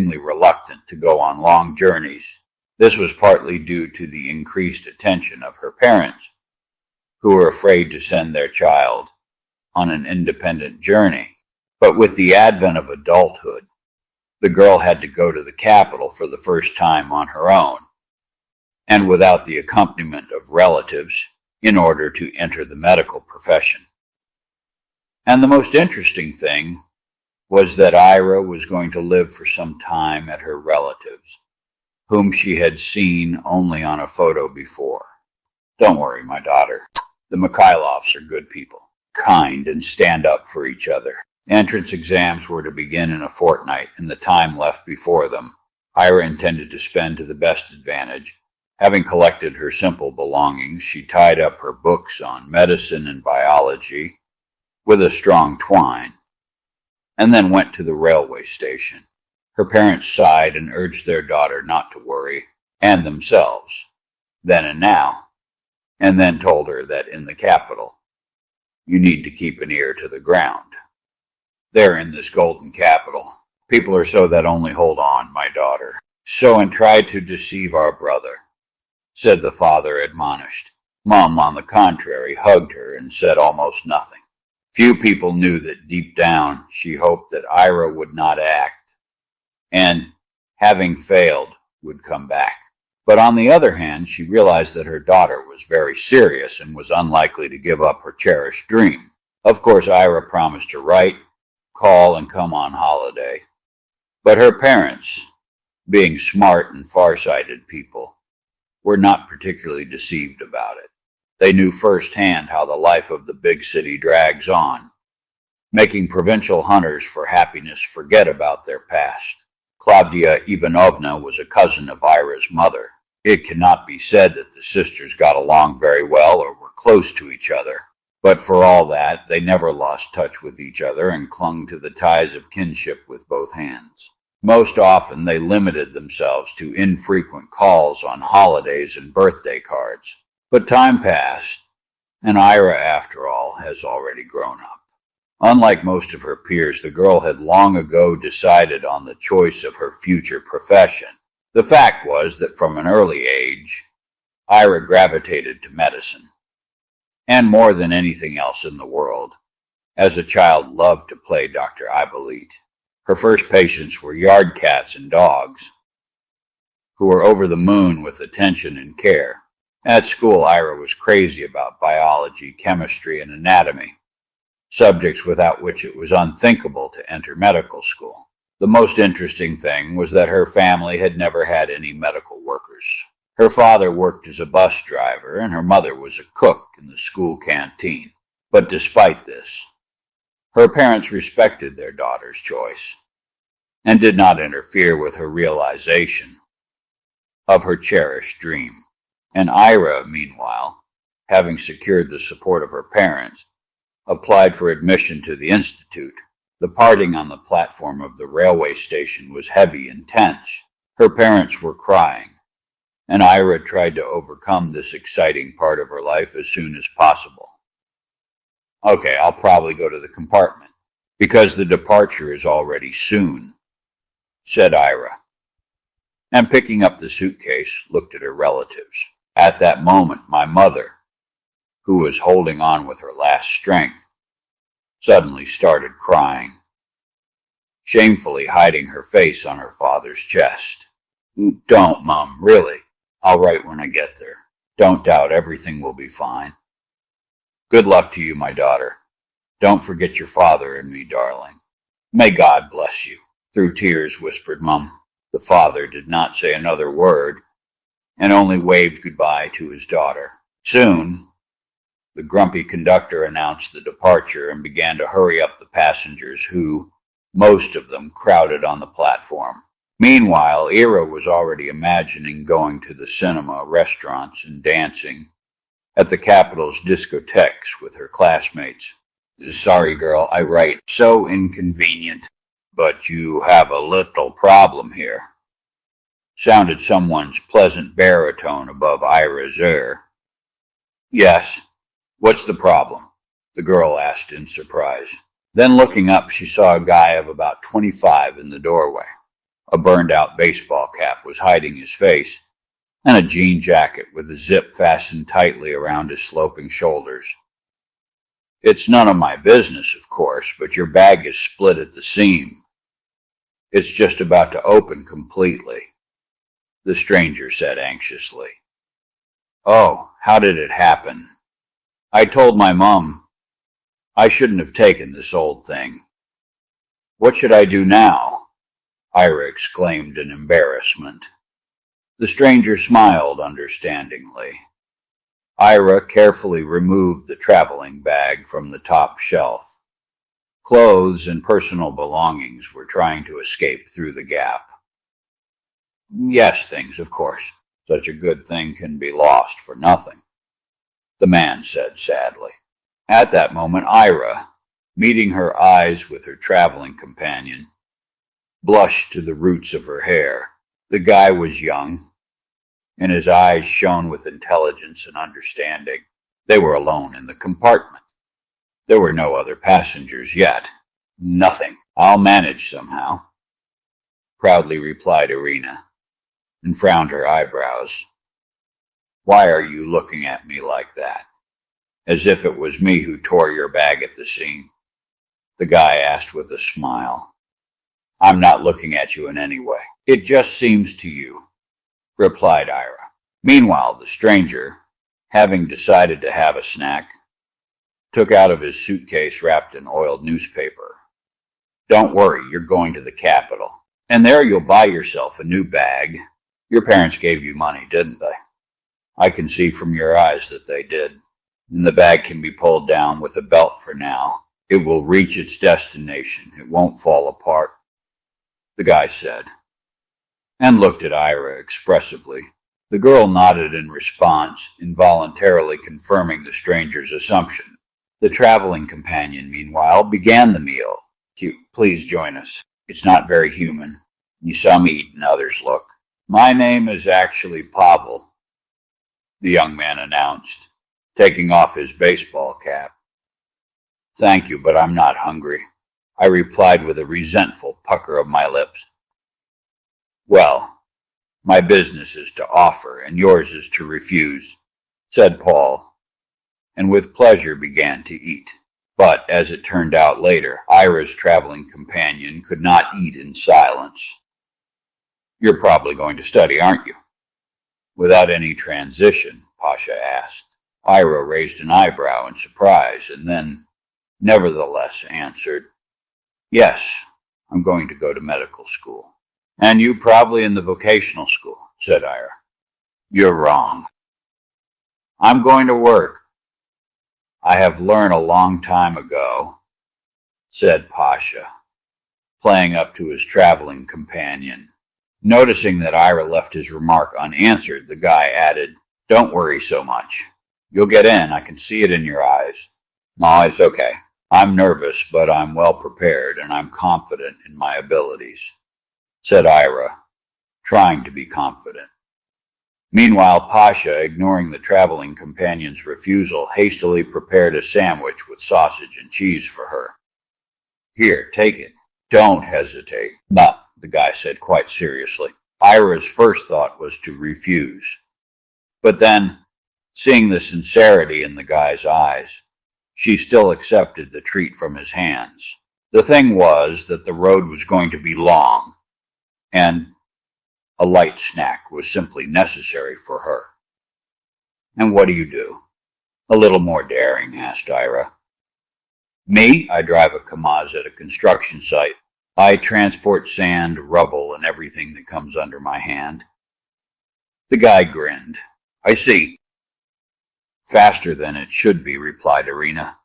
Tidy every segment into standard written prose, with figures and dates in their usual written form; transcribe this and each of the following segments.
reluctant to go on long journeys. This was partly due to the increased attention of her parents, who were afraid to send their child on an independent journey. But with the advent of adulthood, the girl had to go to the capital for the first time on her own, and without the accompaniment of relatives, in order to enter the medical profession. And the most interesting thing was that Ira was going to live for some time at her relatives, whom she had seen only on a photo before. Don't worry, my daughter. The Mikhailovs are good people, kind, and stand up for each other. Entrance exams were to begin in a fortnight, and the time left before them, Ira intended to spend to the best advantage. Having collected her simple belongings, she tied up her books on medicine and biology with a strong twine, and then went to the railway station. Her parents sighed and urged their daughter not to worry, and themselves, then and now, and then told her that in the capital, you need to keep an ear to the ground. There in this golden capital, people are so that only hold on, my daughter. So and try to deceive our brother, said the father admonished. Mom, on the contrary, hugged her and said almost nothing. Few people knew that deep down she hoped that Ira would not act, and, having failed, would come back. But on the other hand, she realized that her daughter was very serious and was unlikely to give up her cherished dream. Of course, Ira promised to write, call, and come on holiday. But her parents, being smart and far-sighted people, were not particularly deceived about it. They knew firsthand how the life of the big city drags on, making provincial hunters for happiness forget about their past. Claudia Ivanovna was a cousin of Ira's mother. It cannot be said that the sisters got along very well or were close to each other, but for all that, they never lost touch with each other and clung to the ties of kinship with both hands. Most often, they limited themselves to infrequent calls on holidays and birthday cards. But time passed, and Ira, after all, has already grown up. Unlike most of her peers, the girl had long ago decided on the choice of her future profession. The fact was that from an early age, Ira gravitated to medicine, and more than anything else in the world, as a child loved to play Dr. Ibolite. Her first patients were yard cats and dogs, who were over the moon with attention and care. At school, Ira was crazy about biology, chemistry, and anatomy, subjects without which it was unthinkable to enter medical school. The most interesting thing was that her family had never had any medical workers. Her father worked as a bus driver, and her mother was a cook in the school canteen. But despite this, her parents respected their daughter's choice and did not interfere with her realization of her cherished dream. And Ira, meanwhile, having secured the support of her parents, applied for admission to the institute. The parting on the platform of the railway station was heavy and tense. Her parents were crying, and Ira tried to overcome this exciting part of her life as soon as possible. Okay, I'll probably go to the compartment, because the departure is already soon, said Ira, and picking up the suitcase, looked at her relatives. At that moment, my mother, who was holding on with her last strength, suddenly started crying, shamefully hiding her face on her father's chest. Don't, Mum, really. I'll write when I get there. Don't doubt, everything will be fine. Good luck to you, my daughter. Don't forget your father and me, darling. May God bless you. Through tears, whispered Mum. The father did not say another word, and only waved goodbye to his daughter. Soon, the grumpy conductor announced the departure and began to hurry up the passengers who, most of them, crowded on the platform. Meanwhile, Ira was already imagining going to the cinema, restaurants, and dancing at the capital's discotheques with her classmates. Sorry, girl, I write. So inconvenient. But you have a little problem here, sounded someone's pleasant baritone above Ira's ear. Yes, what's the problem? The girl asked in surprise. Then looking up, she saw a guy of about 25 in the doorway. A burned-out baseball cap was hiding his face, and a jean jacket with a zip fastened tightly around his sloping shoulders. "It's none of my business, of course, but your bag is split at the seam. It's just about to open completely," the stranger said anxiously. "Oh, how did it happen?" "I told my mom I shouldn't have taken this old thing." "What should I do now?" Ira exclaimed in embarrassment. The stranger smiled understandingly. Ira carefully removed the traveling bag from the top shelf. Clothes and personal belongings were trying to escape through the gap. "Yes, things, of course. Such a good thing can be lost for nothing," the man said sadly. At that moment, Ira, meeting her eyes with her traveling companion, blushed to the roots of her hair. The guy was young, and his eyes shone with intelligence and understanding. They were alone in the compartment. There were no other passengers yet. "Nothing. I'll manage somehow," proudly replied Irina, and frowned her eyebrows. "Why are you looking at me like that? As if it was me who tore your bag at the seam?" the guy asked with a smile. "I'm not looking at you in any way. It just seems to you," replied Ira. Meanwhile, the stranger, having decided to have a snack, took out of his suitcase wrapped in oiled newspaper. "Don't worry, you're going to the capital, and there you'll buy yourself a new bag. Your parents gave you money, didn't they? I can see from your eyes that they did. And the bag can be pulled down with a belt for now. It will reach its destination. It won't fall apart," the guy said, and looked at Ira expressively. The girl nodded in response, involuntarily confirming the stranger's assumption. The traveling companion, meanwhile, began the meal. "Please join us. It's not very human. You some eat and others look." "My name is actually Pavel," the young man announced, taking off his baseball cap. "Thank you, but I'm not hungry," I replied with a resentful pucker of my lips. "Well, my business is to offer, and yours is to refuse," said Paul, and with pleasure began to eat. But, as it turned out later, Ira's traveling companion could not eat in silence. "You're probably going to study, aren't you?" Without any transition, Pasha asked. Ira raised an eyebrow in surprise, and then, nevertheless, answered, "Yes, I'm going to go to medical school." "And you probably in the vocational school," said Ira. "You're wrong. I'm going to work. I have learned a long time ago," said Pasha, playing up to his traveling companion. Noticing that Ira left his remark unanswered, the guy added, "Don't worry so much. You'll get in. I can see it in your eyes." "No, it's okay. I'm nervous, but I'm well prepared, and I'm confident in my abilities," said Ira, trying to be confident. Meanwhile, Pasha, ignoring the traveling companion's refusal, hastily prepared a sandwich with sausage and cheese for her. "Here, take it. Don't hesitate." "No," the guy said quite seriously. Ira's first thought was to refuse. But then, seeing the sincerity in the guy's eyes, she still accepted the treat from his hands. The thing was that the road was going to be long, and a light snack was simply necessary for her. "And what do you do?" "A little more daring," asked Ira. "Me? I drive a Kamaz at a construction site. I transport sand, rubble, and everything that comes under my hand." The guy grinned. "I see." "Faster than it should be," replied Irina.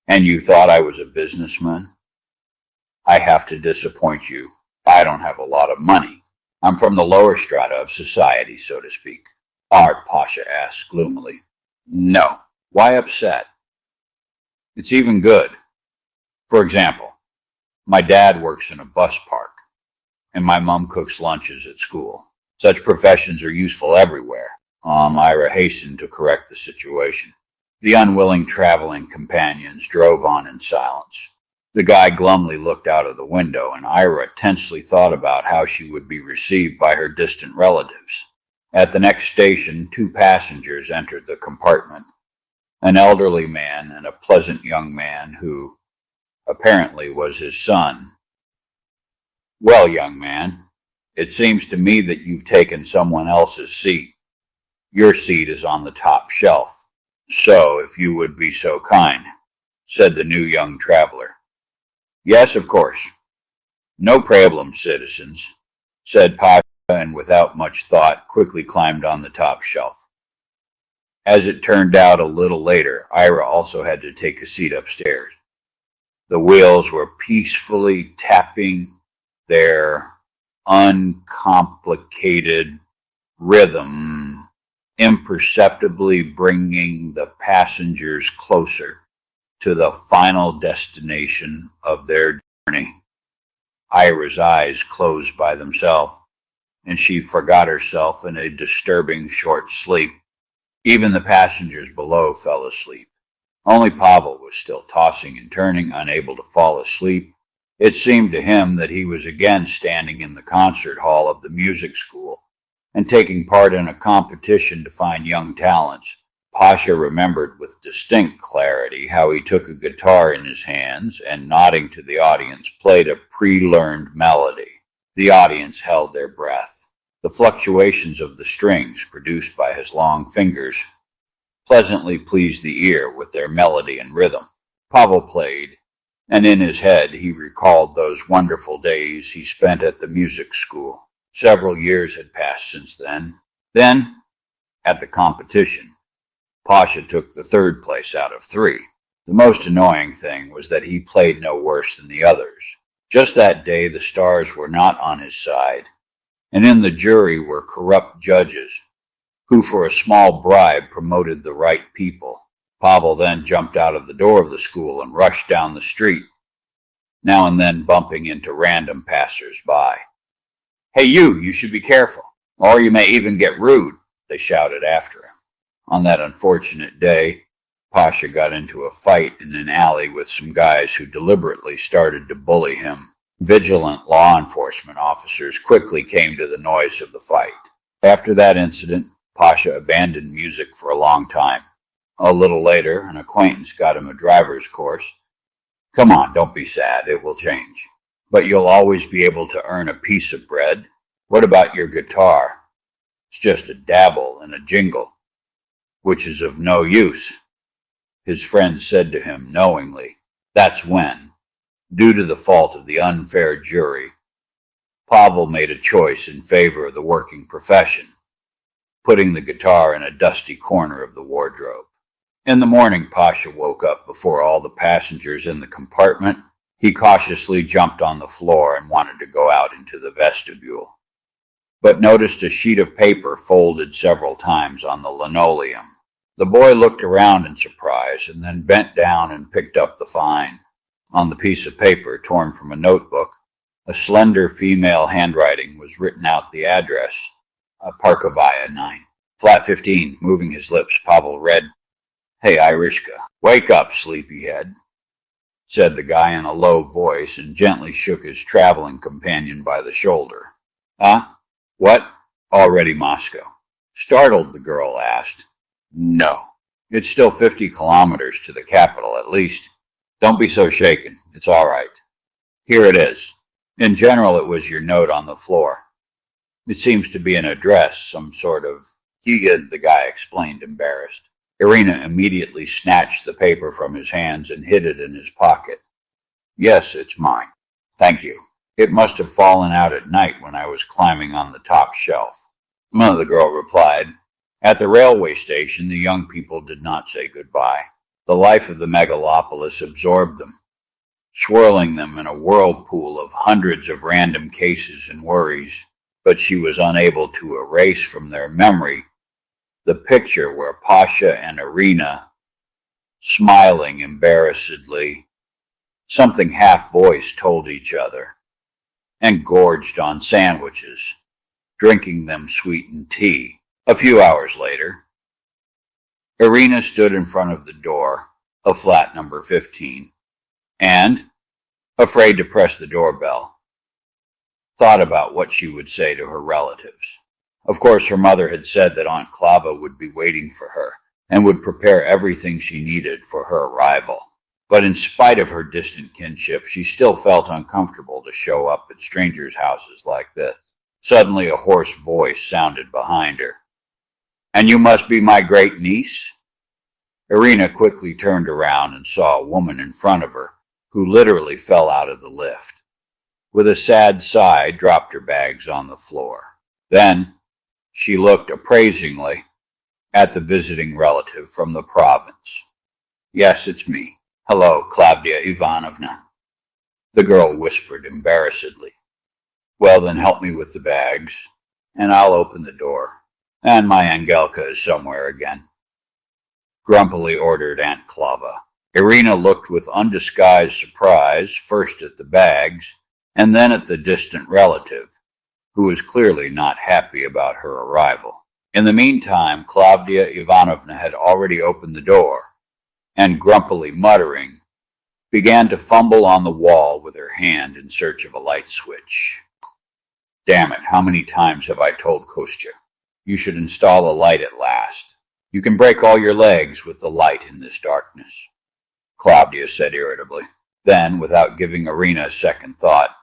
"And you thought I was a businessman?" "I have to disappoint you. I don't have a lot of money. I'm from the lower strata of society, so to speak." Art, Pasha asked gloomily. "No. Why upset?" "It's even good. For example, my dad works in a bus park, and my mom cooks lunches at school. Such professions are useful everywhere." Ira hastened to correct the situation. The unwilling traveling companions drove on in silence. The guy glumly looked out of the window, and Ira tensely thought about how she would be received by her distant relatives. At the next station, two passengers entered the compartment, an elderly man and a pleasant young man who apparently was his son. "Well, young man, it seems to me that you've taken someone else's seat. Your seat is on the top shelf. So, if you would be so kind," said the new young traveler. "Yes, of course. No problem, citizens," said Pasha, and without much thought quickly climbed on the top shelf. As it turned out a little later, Ira also had to take a seat upstairs. The wheels were peacefully tapping their uncomplicated rhythm, imperceptibly bringing the passengers closer to the final destination of their journey. Ira's eyes closed by themselves, and she forgot herself in a disturbing short sleep. Even the passengers below fell asleep. Only Pavel was still tossing and turning, unable to fall asleep. It seemed to him that he was again standing in the concert hall of the music school and taking part in a competition to find young talents. Pasha remembered with distinct clarity how he took a guitar in his hands and, nodding to the audience, played a pre-learned melody. The audience held their breath. The fluctuations of the strings produced by his long fingers pleasantly pleased the ear with their melody and rhythm. Pavel played, and in his head he recalled those wonderful days he spent at the music school. Several years had passed since then. Then, at the competition, Pasha took the third place out of 3. The most annoying thing was that he played no worse than the others. Just that day the stars were not on his side, and in the jury were corrupt judges who for a small bribe promoted the right people. Pavel then jumped out of the door of the school and rushed down the street, now and then bumping into random passers-by. "Hey you should be careful, or you may even get rude," they shouted after him. On that unfortunate day, Pasha got into a fight in an alley with some guys who deliberately started to bully him. Vigilant law enforcement officers quickly came to the noise of the fight. After that incident, Pasha abandoned music for a long time. A little later, an acquaintance got him a driver's course. "Come on, don't be sad, it will change. But you'll always be able to earn a piece of bread. What about your guitar? It's just a dabble and a jingle, which is of no use," his friend said to him knowingly. That's when, due to the fault of the unfair jury, Pavel made a choice in favor of the working profession, putting the guitar in a dusty corner of the wardrobe. In the morning, Pasha woke up before all the passengers in the compartment. He cautiously jumped on the floor and wanted to go out into the vestibule, but noticed a sheet of paper folded several times on the linoleum. The boy looked around in surprise and then bent down and picked up the find. On the piece of paper, torn from a notebook, a slender female handwriting was written out the address, Parkovaya 9. Flat 15. Moving his lips, Pavel read, "Hey, Irishka, wake up, sleepyhead," said the guy in a low voice, and gently shook his traveling companion by the shoulder. "Huh? What? Already Moscow?" Startled, the girl asked. "No. It's still 50 kilometers to the capital, at least. Don't be so shaken. It's all right. Here it is. In general, it was your note on the floor. It seems to be an address, some sort of Giga," the guy explained, embarrassed. Irina immediately snatched the paper from his hands and hid it in his pocket. "Yes, it's mine. Thank you. It must have fallen out at night when I was climbing on the top shelf," the girl replied. At the railway station, the young people did not say goodbye. The life of the megalopolis absorbed them, swirling them in a whirlpool of hundreds of random cases and worries, but she was unable to erase from their memory the picture where Pasha and Irina, smiling embarrassedly, something half-voiced told each other, and gorged on sandwiches, drinking them sweetened tea. A few hours later, Irina stood in front of the door of flat number 15, and, afraid to press the doorbell, thought about what she would say to her relatives. Of course, her mother had said that Aunt Clava would be waiting for her and would prepare everything she needed for her arrival. But in spite of her distant kinship, she still felt uncomfortable to show up at strangers' houses like this. Suddenly a hoarse voice sounded behind her. "And you must be my great niece?" Irina quickly turned around and saw a woman in front of her who literally fell out of the lift. With a sad sigh, dropped her bags on the floor. Then she looked appraisingly at the visiting relative from the province. "Yes, it's me. Hello, Klavdia Ivanovna," the girl whispered embarrassedly. "Well, then help me with the bags, and I'll open the door. And my Angelka is somewhere again," grumpily ordered Aunt Clava. Irina looked with undisguised surprise first at the bags and then at the distant relative, who was clearly not happy about her arrival. In the meantime, Klavdia Ivanovna had already opened the door and, grumpily muttering, began to fumble on the wall with her hand in search of a light switch. "Damn it, how many times have I told Kostya? You should install a light at last. You can break all your legs with the light in this darkness," Klavdia said irritably. Then, without giving Irina a second thought,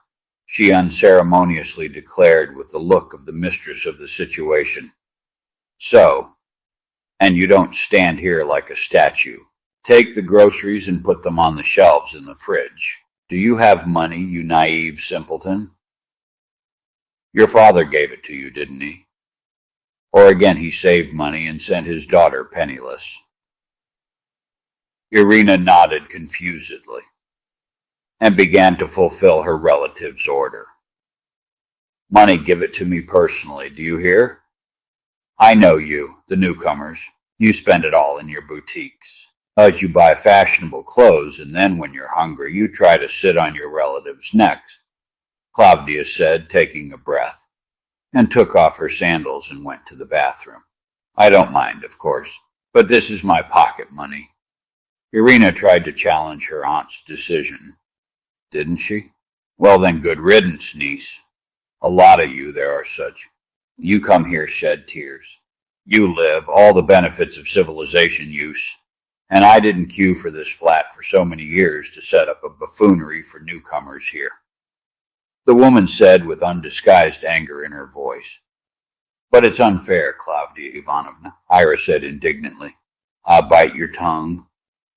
she unceremoniously declared with the look of the mistress of the situation, "So, and you don't stand here like a statue. Take the groceries and put them on the shelves in the fridge. Do you have money, you naive simpleton? Your father gave it to you, didn't he? Or again he saved money and sent his daughter penniless?" Irina nodded confusedly and began to fulfill her relative's order. "Money, give it to me personally, do you hear? I know you, the newcomers. You spend it all in your boutiques. You buy fashionable clothes, and then when you're hungry, you try to sit on your relatives' necks," Klavdia said, taking a breath, and took off her sandals and went to the bathroom. "I don't mind, of course, but this is my pocket money." Irina tried to challenge her aunt's decision. Didn't she? "Well then, good riddance, niece. A lot of you there are such. You come here, shed tears. You live, all the benefits of civilization use, and I didn't queue for this flat for so many years to set up a buffoonery for newcomers here," the woman said with undisguised anger in her voice. "But it's unfair, Klavdia Ivanovna," Ira said indignantly. "I'll bite your tongue."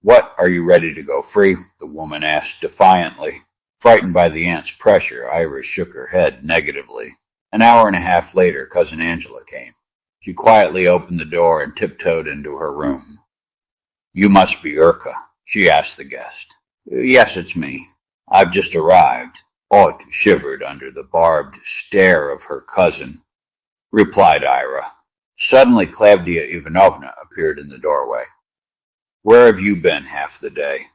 "What, are you ready to go free?" the woman asked defiantly. Frightened by the aunt's pressure, Ira shook her head negatively. An hour and a half later, Cousin Angela came. She quietly opened the door and tiptoed into her room. "You must be Urka," she asked the guest. "Yes, it's me. I've just arrived." Aud shivered under the barbed stare of her cousin, replied Ira. Suddenly Klavdia Ivanovna appeared in the doorway. "Where have you been half the day?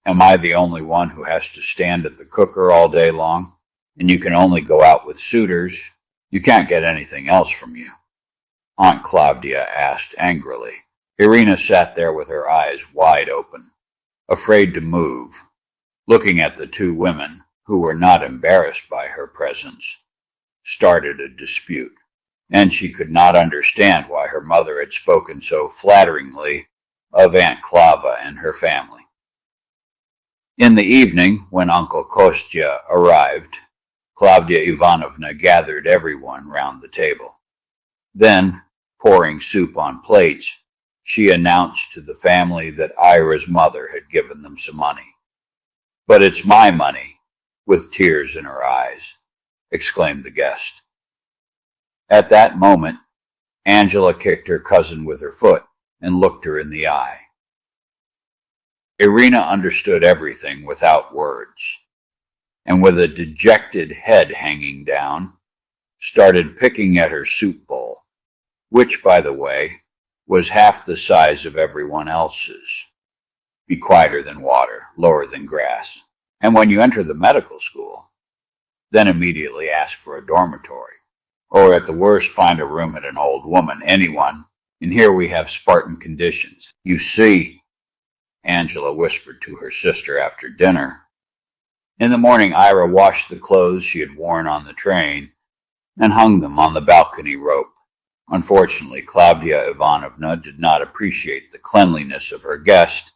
Am I the only one who has to stand at the cooker all day long? And you can only go out with suitors. You can't get anything else from you?" Aunt Klavdia asked angrily. Irina sat there with her eyes wide open, afraid to move, looking at the two women, who were not embarrassed by her presence, started a dispute, and she could not understand why her mother had spoken so flatteringly of Aunt Clava and her family. In the evening, when Uncle Kostya arrived, Klavdia Ivanovna gathered everyone round the table. Then, pouring soup on plates, she announced to the family that Ira's mother had given them some money. "But it's my money," with tears in her eyes, exclaimed the guest. At that moment, Angela kicked her cousin with her foot and looked her in the eye. Irina understood everything without words, and with a dejected head hanging down, started picking at her soup bowl, which, by the way, was half the size of everyone else's. Be quieter than water, lower than grass. And when you enter the medical school, then immediately ask for a dormitory. Or at the worst, find a room at an old woman, anyone. And here we have Spartan conditions. You see, Angela whispered to her sister after dinner, In the morning, Ira washed the clothes she had worn on the train and hung them on the balcony rope. Unfortunately, Klavdia Ivanovna did not appreciate the cleanliness of her guest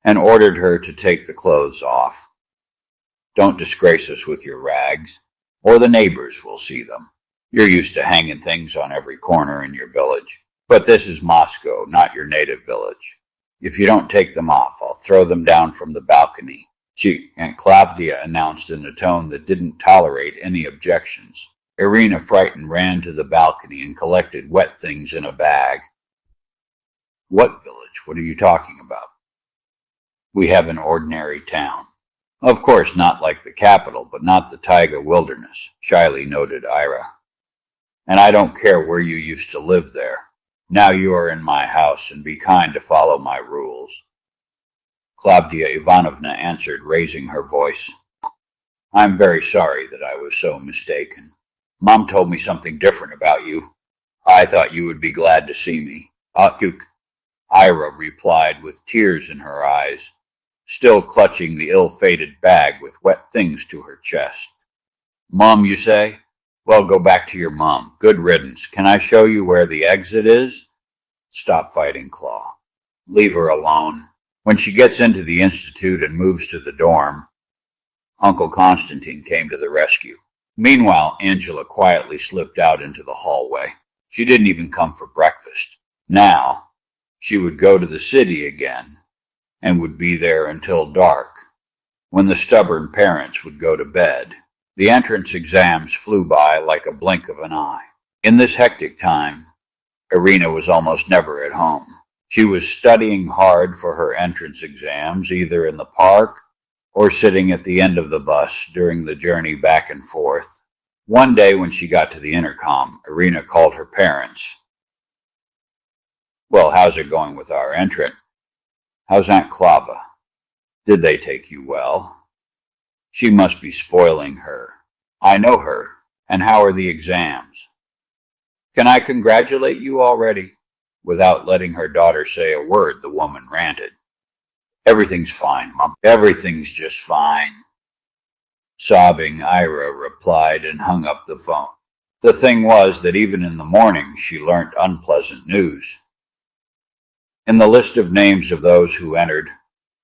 and ordered her to take the clothes off. "Don't disgrace us with your rags, or the neighbors will see them. You're used to hanging things on every corner in your village. But this is Moscow, not your native village. If you don't take them off, I'll throw them down from the balcony," Aunt Klavdia announced in a tone that didn't tolerate any objections. Irina, frightened, ran to the balcony and collected wet things in a bag. "What village? What are you talking about?" "We have an ordinary town." "Of course, not like the capital, but not the taiga wilderness," shyly noted Ira. "And I don't care where you used to live there. Now you are in my house, and be kind to follow my rules." Klavdia Ivanovna answered, raising her voice. "I'm very sorry that I was so mistaken. Mom told me something different about you. I thought you would be glad to see me." Ira replied with tears in her eyes, still clutching the ill-fated bag with wet things to her chest. "Mom, you say? Well, go back to your mom. Good riddance. Can I show you where the exit is?" "Stop fighting, Claw. Leave her alone. When she gets into the institute and moves to the dorm." Uncle Konstantin came to the rescue. Meanwhile, Angela quietly slipped out into the hallway. She didn't even come for breakfast. Now, she would go to the city again and would be there until dark, when the stubborn parents would go to bed. The entrance exams flew by like a blink of an eye. In this hectic time, Irina was almost never at home. She was studying hard for her entrance exams, either in the park or sitting at the end of the bus during the journey back and forth. One day when she got to the intercom, Irina called her parents. "Well, how's it going with our entrant? How's Aunt Klava? Did they take you well? She must be spoiling her. I know her. And how are the exams?" "Can I congratulate you already?" Without letting her daughter say a word, the woman ranted. "Everything's fine, Mom. Everything's just fine." Sobbing, Ira replied and hung up the phone. The thing was that even in the morning she learnt unpleasant news. In the list of names of those who entered,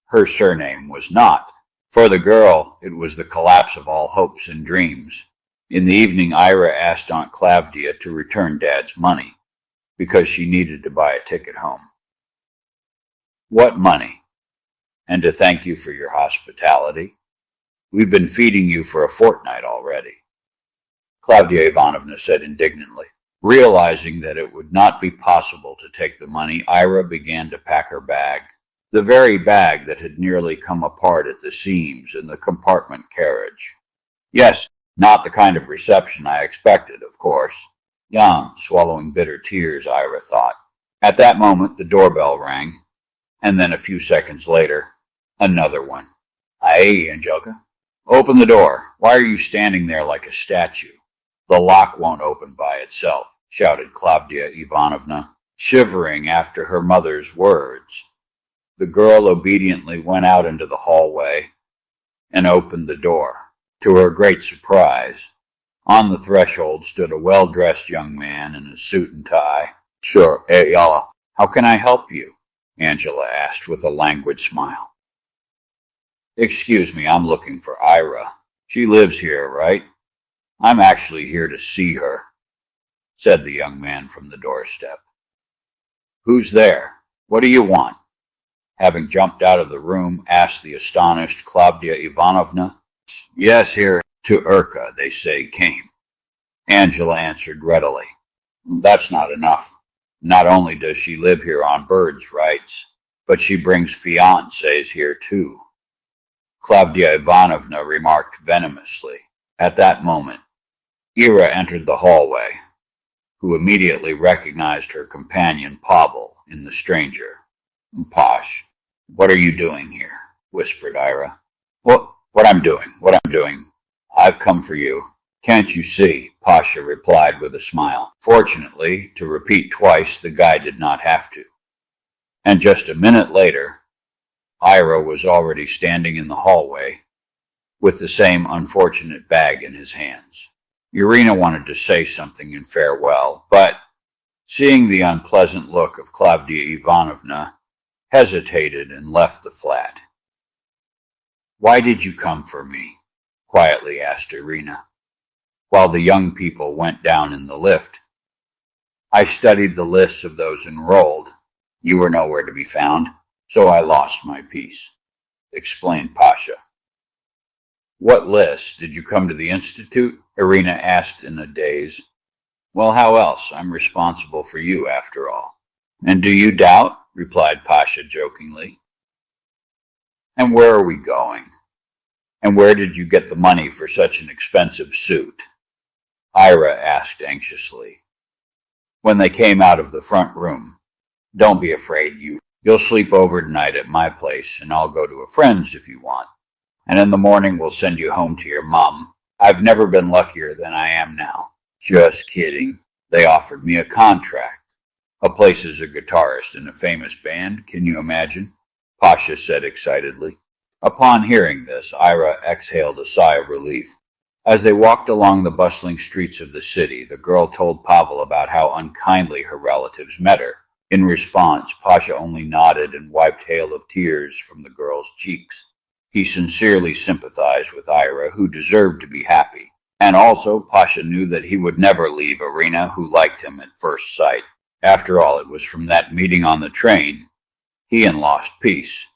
her surname was not. For the girl, it was the collapse of all hopes and dreams. In the evening, Ira asked Aunt Klavdia to return Dad's money, because she needed to buy a ticket home. "What money? And to thank you for your hospitality. We've been feeding you for a fortnight already," Klavdia Ivanovna said indignantly. Realizing that it would not be possible to take the money, Ira began to pack her bag. The very bag that had nearly come apart at the seams in the compartment carriage. Yes, not the kind of reception I expected, of course. Young, swallowing bitter tears, Ira thought. At that moment, the doorbell rang, and then a few seconds later, another one. "Aye, Angelica. Open the door. Why are you standing there like a statue?" "The lock won't open by itself," shouted Klavdia Ivanovna, shivering after her mother's words. The girl obediently went out into the hallway and opened the door. To her great surprise, on the threshold stood a well-dressed young man in a suit and tie. "Sure, Yalla. How can I help you?" Angela asked with a languid smile. "Excuse me, I'm looking for Ira. She lives here, right?" "I'm actually here to see her," said the young man from the doorstep. "Who's there? What do you want?" Having jumped out of the room, asked the astonished Klavdia Ivanovna. "Yes, here to Urka, they say, came," Angela answered readily. "That's not enough. Not only does she live here on birds' rights, but she brings fiancés here too," Klavdia Ivanovna remarked venomously. At that moment, Ira entered the hallway, who immediately recognized her companion Pavel in the stranger. "Posh, what are you doing here?" whispered Ira. What I'm doing. I've come for you. Can't you see?" Pasha replied with a smile. Fortunately, to repeat twice, the guy did not have to. And just a minute later, Ira was already standing in the hallway, with the same unfortunate bag in his hands. Irina wanted to say something in farewell, but, seeing the unpleasant look of Klavdia Ivanovna, hesitated and left the flat. "Why did you come for me?" quietly asked Irina, while the young people went down in the lift. "I studied the lists of those enrolled. You were nowhere to be found, so I lost my peace," explained Pasha. "What lists? Did you come to the Institute?" Irina asked in a daze. "Well, how else? I'm responsible for you, after all." "And do you doubt?" replied Pasha jokingly. "And where are we going? And where did you get the money for such an expensive suit?" Ira asked anxiously, when they came out of the front room. "Don't be afraid, you'll sleep over tonight at my place, and I'll go to a friend's if you want. And in the morning we'll send you home to your mom. I've never been luckier than I am now." "Just kidding. They offered me a contract. A place as a guitarist in a famous band, can you imagine?" Pasha said excitedly. Upon hearing this, Ira exhaled a sigh of relief. As they walked along the bustling streets of the city, the girl told Pavel about how unkindly her relatives met her. In response, Pasha only nodded and wiped hail of tears from the girl's cheeks. He sincerely sympathized with Ira, who deserved to be happy. And also, Pasha knew that he would never leave Irina, who liked him at first sight. After all, it was from that meeting on the train he had lost peace,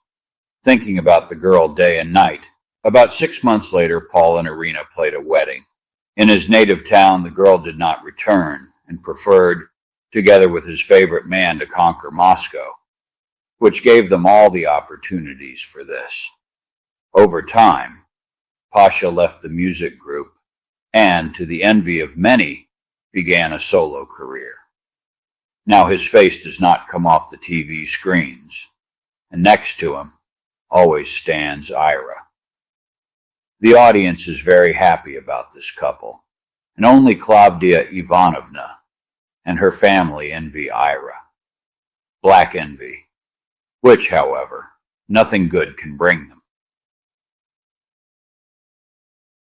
thinking about the girl day and night. About 6 months later, Paul and Irina played a wedding. In his native town, the girl did not return and preferred, together with his favorite man, to conquer Moscow, which gave them all the opportunities for this. Over time, Pasha left the music group and, to the envy of many, began a solo career. Now his face does not come off the TV screens, and next to him always stands Ira. The audience is very happy about this couple, and only Klavdia Ivanovna and her family envy Ira. Black envy, which, however, nothing good can bring them.